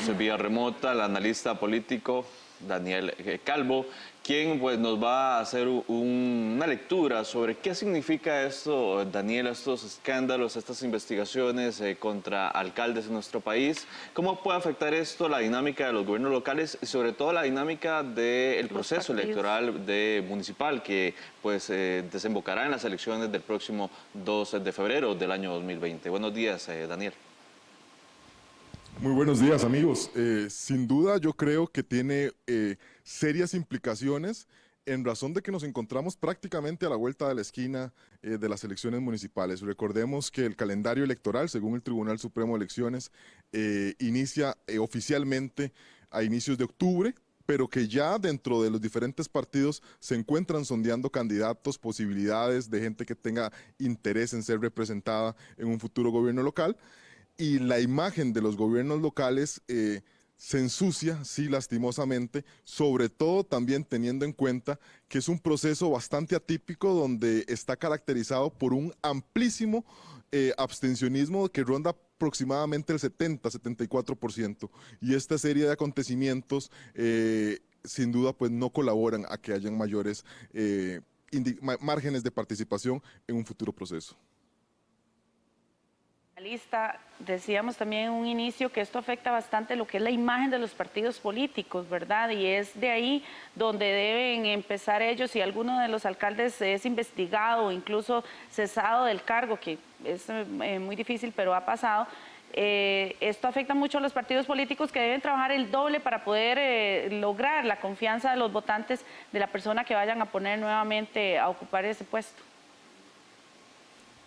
tenemos vía remota al analista político Daniel Calvo, quien pues, nos va a hacer una lectura sobre qué significa esto, Daniel, estos escándalos, estas investigaciones contra alcaldes en nuestro país. ¿Cómo puede afectar esto la dinámica de los gobiernos locales y sobre todo la dinámica del proceso electoral municipal que pues, desembocará en las elecciones del próximo 2 de febrero del año 2020? Buenos días, Daniel. Muy buenos días, amigos. Sin duda, yo creo que tiene serias implicaciones en razón de que nos encontramos prácticamente a la vuelta de la esquina de las elecciones municipales. Recordemos que el calendario electoral, según el Tribunal Supremo de Elecciones, inicia oficialmente a inicios de octubre, pero que ya dentro de los diferentes partidos se encuentran sondeando candidatos, posibilidades de gente que tenga interés en ser representada en un futuro gobierno local. Y la imagen de los gobiernos locales se ensucia, sí, lastimosamente, sobre todo también teniendo en cuenta que es un proceso bastante atípico donde está caracterizado por un amplísimo abstencionismo que ronda aproximadamente el 70-74%. Y esta serie de acontecimientos, sin duda, pues no colaboran a que hayan mayores márgenes de participación en un futuro proceso. Decíamos también en un inicio que esto afecta bastante lo que es la imagen de los partidos políticos, ¿verdad? Y es de ahí donde deben empezar ellos, si alguno de los alcaldes es investigado o incluso cesado del cargo, que es muy difícil, pero ha pasado. Esto afecta mucho a los partidos políticos que deben trabajar el doble para poder lograr la confianza de los votantes de la persona que vayan a poner nuevamente a ocupar ese puesto.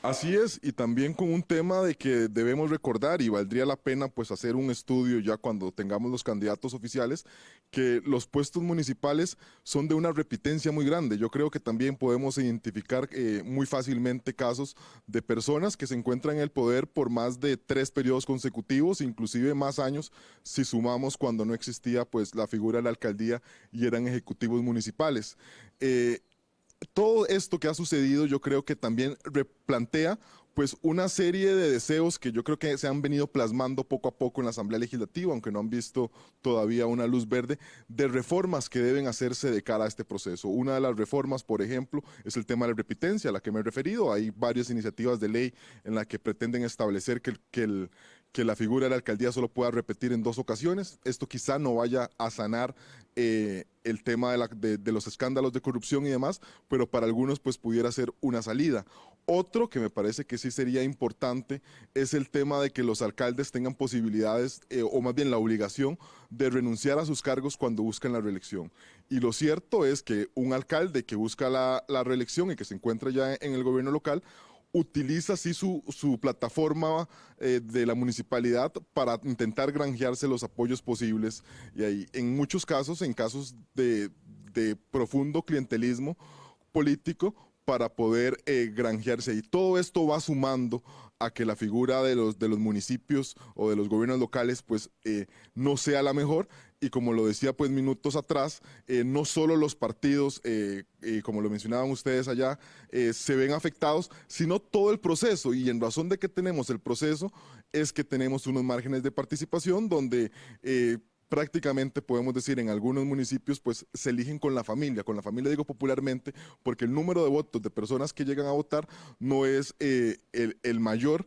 Así es, y también con un tema de que debemos recordar, y valdría la pena pues hacer un estudio ya cuando tengamos los candidatos oficiales, que los puestos municipales son de una repitencia muy grande. Yo creo que también podemos identificar muy fácilmente casos de personas que se encuentran en el poder por más de 3 periodos consecutivos, inclusive más años si sumamos cuando no existía pues la figura de la alcaldía y eran ejecutivos municipales. Todo esto que ha sucedido yo creo que también replantea pues una serie de deseos que yo creo que se han venido plasmando poco a poco en la Asamblea Legislativa, aunque no han visto todavía una luz verde, de reformas que deben hacerse de cara a este proceso. Una de las reformas, por ejemplo, es el tema de la repitencia, a la que me he referido. Hay varias iniciativas de ley en la que pretenden establecer que la figura de la alcaldía solo pueda repetir en 2 ocasiones. Esto quizá no vaya a sanar el tema de los escándalos de corrupción y demás, pero para algunos pues pudiera ser una salida. Otro que me parece que sí sería importante es el tema de que los alcaldes tengan posibilidades o más bien la obligación de renunciar a sus cargos cuando buscan la reelección. Y lo cierto es que un alcalde que busca la reelección y que se encuentra ya en el gobierno local utiliza así su plataforma de la municipalidad para intentar granjearse los apoyos posibles. Y ahí, en muchos casos, en casos de profundo clientelismo político, para poder granjearse. Y todo esto va sumando a que la figura de los municipios o de los gobiernos locales pues no sea la mejor. Y como lo decía pues minutos atrás, no solo los partidos, como lo mencionaban ustedes allá, se ven afectados, sino todo el proceso. Y en razón de que tenemos el proceso, es que tenemos unos márgenes de participación donde prácticamente podemos decir en algunos municipios pues se eligen con la familia digo popularmente, porque el número de votos de personas que llegan a votar no es el mayor.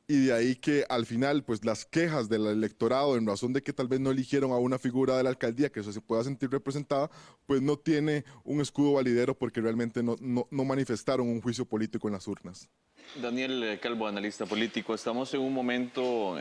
Y de ahí que al final, pues las quejas del electorado en razón de que tal vez no eligieron a una figura de la alcaldía que se pueda sentir representada, pues no tiene un escudo validero porque realmente no manifestaron un juicio político en las urnas. Daniel Calvo, analista político. Estamos en un momento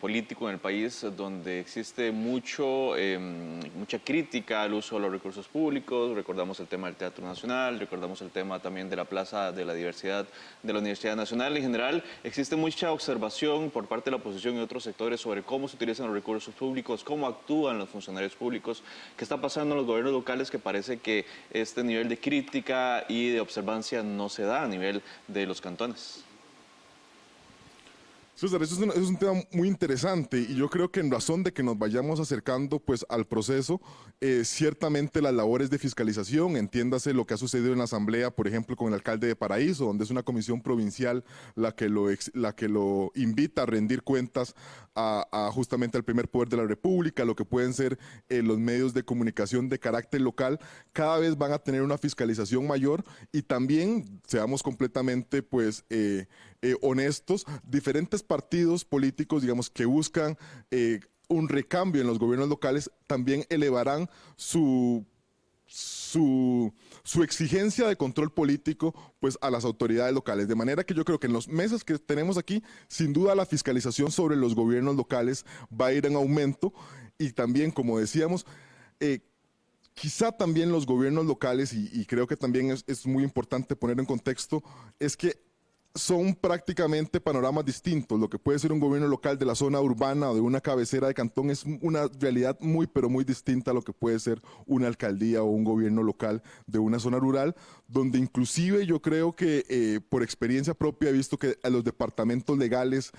político en el país donde existe mucha crítica al uso de los recursos públicos. Recordamos el tema del Teatro Nacional, recordamos el tema también de la Plaza de la Diversidad de la Universidad Nacional. En general, existe mucha observación por parte de la oposición y otros sectores sobre cómo se utilizan los recursos públicos, cómo actúan los funcionarios públicos, qué está pasando en los gobiernos locales, que parece que este nivel de crítica y de observancia no se da a nivel de los cantones. César, eso es un tema muy interesante y yo creo que en razón de que nos vayamos acercando pues al proceso, ciertamente las labores de fiscalización, entiéndase lo que ha sucedido en la Asamblea, por ejemplo, con el alcalde de Paraíso, donde es una comisión provincial la que lo invita a rendir cuentas justamente al primer poder de la República, lo que pueden ser los medios de comunicación de carácter local, cada vez van a tener una fiscalización mayor y también, seamos completamente pues honestos, diferentes partidos políticos, digamos, que buscan un recambio en los gobiernos locales, también elevarán su exigencia de control político pues a las autoridades locales. De manera que yo creo que en los meses que tenemos aquí, sin duda la fiscalización sobre los gobiernos locales va a ir en aumento y también, como decíamos, quizá también los gobiernos locales, y creo que también es muy importante poner en contexto, es que son prácticamente panoramas distintos. Lo que puede ser un gobierno local de la zona urbana o de una cabecera de cantón es una realidad muy, pero muy distinta a lo que puede ser una alcaldía o un gobierno local de una zona rural, donde inclusive yo creo que por experiencia propia he visto que a los departamentos legales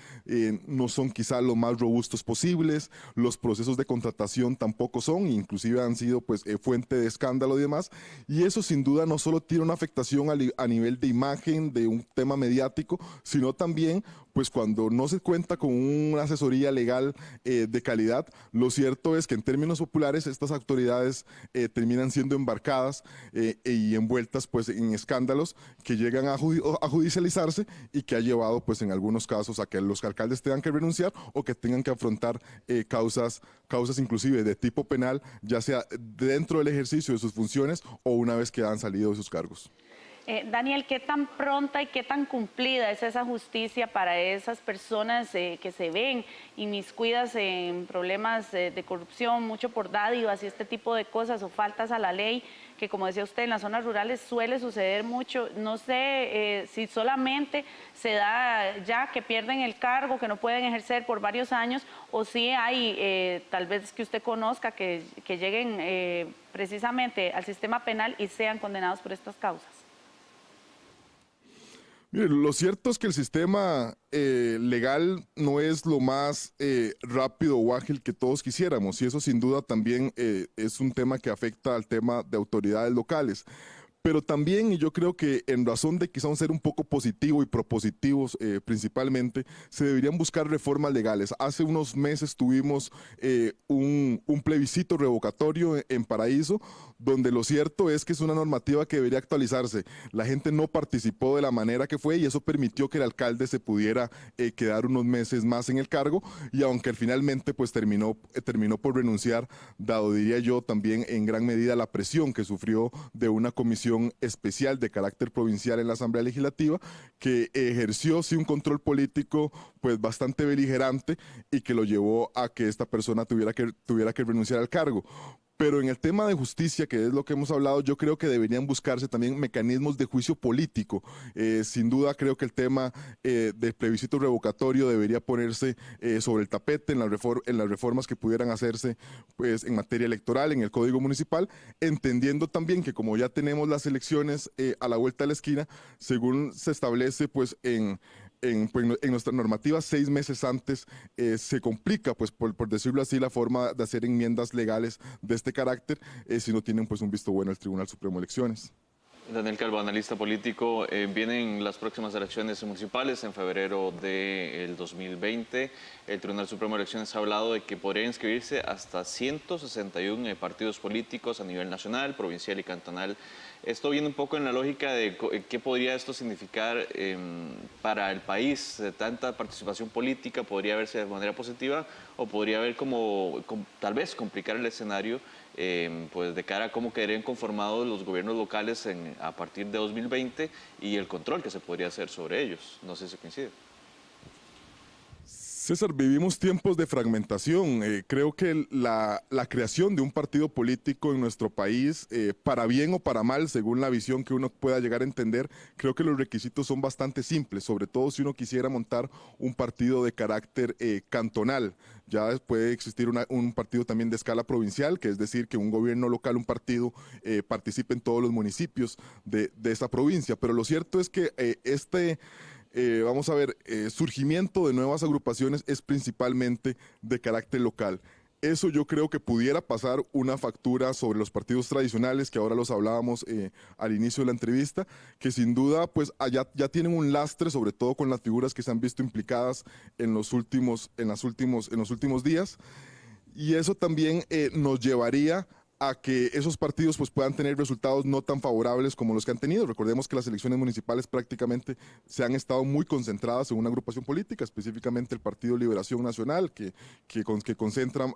no son quizá los más robustos posibles, los procesos de contratación tampoco son, inclusive han sido pues fuente de escándalo y demás, y eso sin duda no solo tiene una afectación a nivel de imagen, de un tema mediático, sino también pues cuando no se cuenta con una asesoría legal de calidad, lo cierto es que en términos populares estas autoridades terminan siendo embarcadas y envueltas pues en escándalos que llegan a judicializarse y que ha llevado pues en algunos casos a que los alcaldes tengan que renunciar o que tengan que afrontar causas inclusive de tipo penal, ya sea dentro del ejercicio de sus funciones o una vez que han salido de sus cargos. Daniel, ¿qué tan pronta y qué tan cumplida es esa justicia para esas personas que se ven inmiscuidas en problemas de corrupción, mucho por dádivas y este tipo de cosas o faltas a la ley, que como decía usted, en las zonas rurales suele suceder mucho? No sé si solamente se da ya que pierden el cargo, que no pueden ejercer por varios años, o si hay, tal vez que usted conozca, que lleguen precisamente al sistema penal y sean condenados por estas causas. Mire, lo cierto es que el sistema legal no es lo más rápido o ágil que todos quisiéramos y eso sin duda también es un tema que afecta al tema de autoridades locales. Pero también, y yo creo que en razón de quizá ser un poco positivo y propositivos principalmente, se deberían buscar reformas legales. Hace unos meses tuvimos un plebiscito revocatorio en Paraíso, donde lo cierto es que es una normativa que debería actualizarse. La gente no participó de la manera que fue y eso permitió que el alcalde se pudiera quedar unos meses más en el cargo y aunque finalmente pues terminó por renunciar, dado diría yo también en gran medida la presión que sufrió de una comisión especial de carácter provincial en la Asamblea Legislativa que ejerció sí un control político pues bastante beligerante y que lo llevó a que esta persona tuviera que renunciar al cargo. Pero en el tema de justicia, que es lo que hemos hablado, yo creo que deberían buscarse también mecanismos de juicio político. Sin duda creo que el tema del plebiscito revocatorio debería ponerse sobre el tapete en las reformas que pudieran hacerse pues, en materia electoral, en el Código Municipal, entendiendo también que como ya tenemos las elecciones a la vuelta de la esquina, según se establece pues en nuestra normativa 6 meses antes se complica, pues por decirlo así, la forma de hacer enmiendas legales de este carácter si no tienen pues un visto bueno el Tribunal Supremo de Elecciones. Daniel Calvo, analista político, vienen las próximas elecciones municipales en febrero del 2020. El Tribunal Supremo de Elecciones ha hablado de que podrían inscribirse hasta 161 partidos políticos a nivel nacional, provincial y cantonal. Esto viene un poco en la lógica de qué podría esto significar para el país. Tanta participación política podría verse de manera positiva o podría haber como tal vez complicar el escenario pues de cara a cómo quedarían conformados los gobiernos locales a partir de 2020 y el control que se podría hacer sobre ellos. No sé si coincide. César, vivimos tiempos de fragmentación. Creo que la creación de un partido político en nuestro país, para bien o para mal, según la visión que uno pueda llegar a entender, creo que los requisitos son bastante simples, sobre todo si uno quisiera montar un partido de carácter cantonal. Ya puede existir un partido también de escala provincial, que es decir, que un gobierno local, un partido, participe en todos los municipios de esa provincia. Pero lo cierto es que vamos a ver, surgimiento de nuevas agrupaciones es principalmente de carácter local. Eso yo creo que pudiera pasar una factura sobre los partidos tradicionales, que ahora los hablábamos al inicio de la entrevista, que sin duda pues ya tienen un lastre, sobre todo con las figuras que se han visto implicadas en los últimos días. Y eso también nos llevaría a que esos partidos pues puedan tener resultados no tan favorables como los que han tenido. Recordemos que las elecciones municipales prácticamente se han estado muy concentradas en una agrupación política, específicamente el Partido Liberación Nacional, que concentra,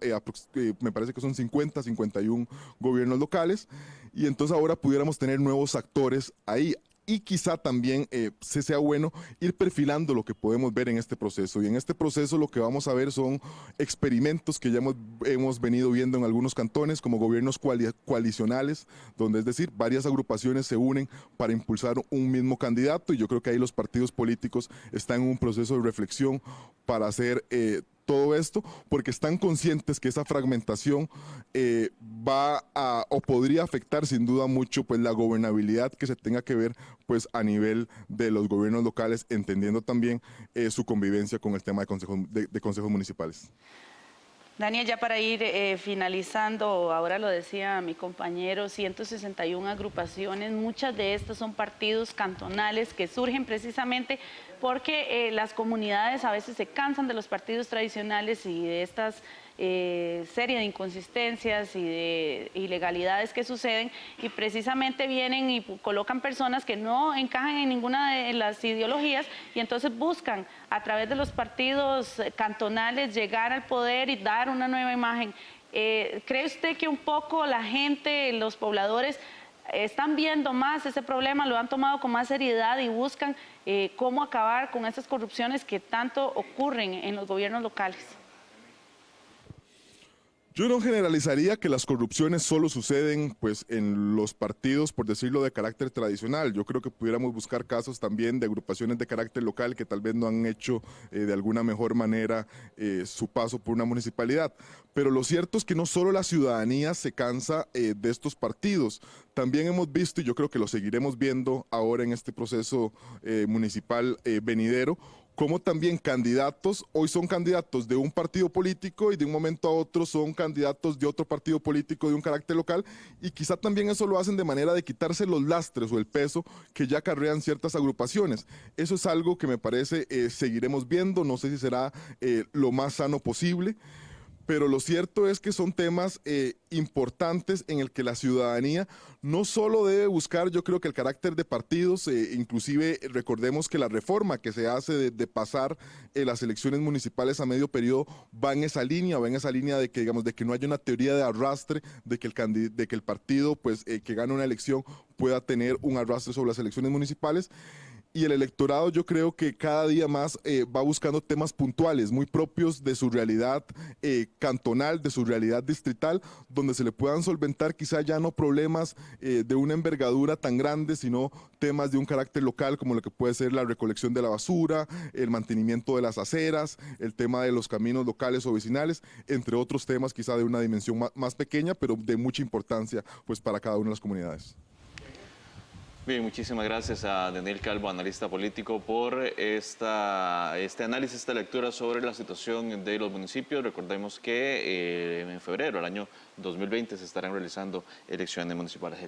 me parece que son 51 gobiernos locales, y entonces ahora pudiéramos tener nuevos actores ahí. Y quizá también sea bueno ir perfilando lo que podemos ver en este proceso. Y en este proceso lo que vamos a ver son experimentos que ya hemos venido viendo en algunos cantones, como gobiernos coalicionales, donde es decir, varias agrupaciones se unen para impulsar un mismo candidato. Y yo creo que ahí los partidos políticos están en un proceso de reflexión para hacer todo esto, porque están conscientes que esa fragmentación va a o podría afectar sin duda mucho pues la gobernabilidad que se tenga que ver pues a nivel de los gobiernos locales, entendiendo también su convivencia con el tema de consejos municipales. Daniel, ya para ir finalizando, ahora lo decía mi compañero, 161 agrupaciones, muchas de estas son partidos cantonales que surgen precisamente porque las comunidades a veces se cansan de los partidos tradicionales y de estas serie de inconsistencias y de ilegalidades que suceden, y precisamente vienen y colocan personas que no encajan en ninguna de las ideologías y entonces buscan a través de los partidos cantonales llegar al poder y dar una nueva imagen. ¿Cree usted que un poco la gente, los pobladores, están viendo más ese problema, lo han tomado con más seriedad y buscan cómo acabar con esas corrupciones que tanto ocurren en los gobiernos locales? Yo no generalizaría que las corrupciones solo suceden pues en los partidos, por decirlo, de carácter tradicional. Yo creo que pudiéramos buscar casos también de agrupaciones de carácter local que tal vez no han hecho de alguna mejor manera su paso por una municipalidad. Pero lo cierto es que no solo la ciudadanía se cansa de estos partidos. También hemos visto, y yo creo que lo seguiremos viendo ahora en este proceso municipal venidero, como también candidatos, hoy son candidatos de un partido político y de un momento a otro son candidatos de otro partido político de un carácter local, y quizá también eso lo hacen de manera de quitarse los lastres o el peso que ya acarrean ciertas agrupaciones. Eso es algo que me parece seguiremos viendo, no sé si será lo más sano posible. Pero lo cierto es que son temas importantes en el que la ciudadanía no solo debe buscar, yo creo que el carácter de partidos, inclusive recordemos que la reforma que se hace de pasar las elecciones municipales a medio periodo va en esa línea de que, digamos, de que no haya una teoría de arrastre, de que el partido pues, que gane una elección pueda tener un arrastre sobre las elecciones municipales. Y el electorado yo creo que cada día más va buscando temas puntuales, muy propios de su realidad cantonal, de su realidad distrital, donde se le puedan solventar quizá ya no problemas de una envergadura tan grande, sino temas de un carácter local, como lo que puede ser la recolección de la basura, el mantenimiento de las aceras, el tema de los caminos locales o vecinales, entre otros temas quizá de una dimensión más pequeña, pero de mucha importancia pues, para cada una de las comunidades. Bien, muchísimas gracias a Daniel Calvo, analista político, por este análisis, esta lectura sobre la situación de los municipios. Recordemos que en febrero del año 2020 se estarán realizando elecciones municipales.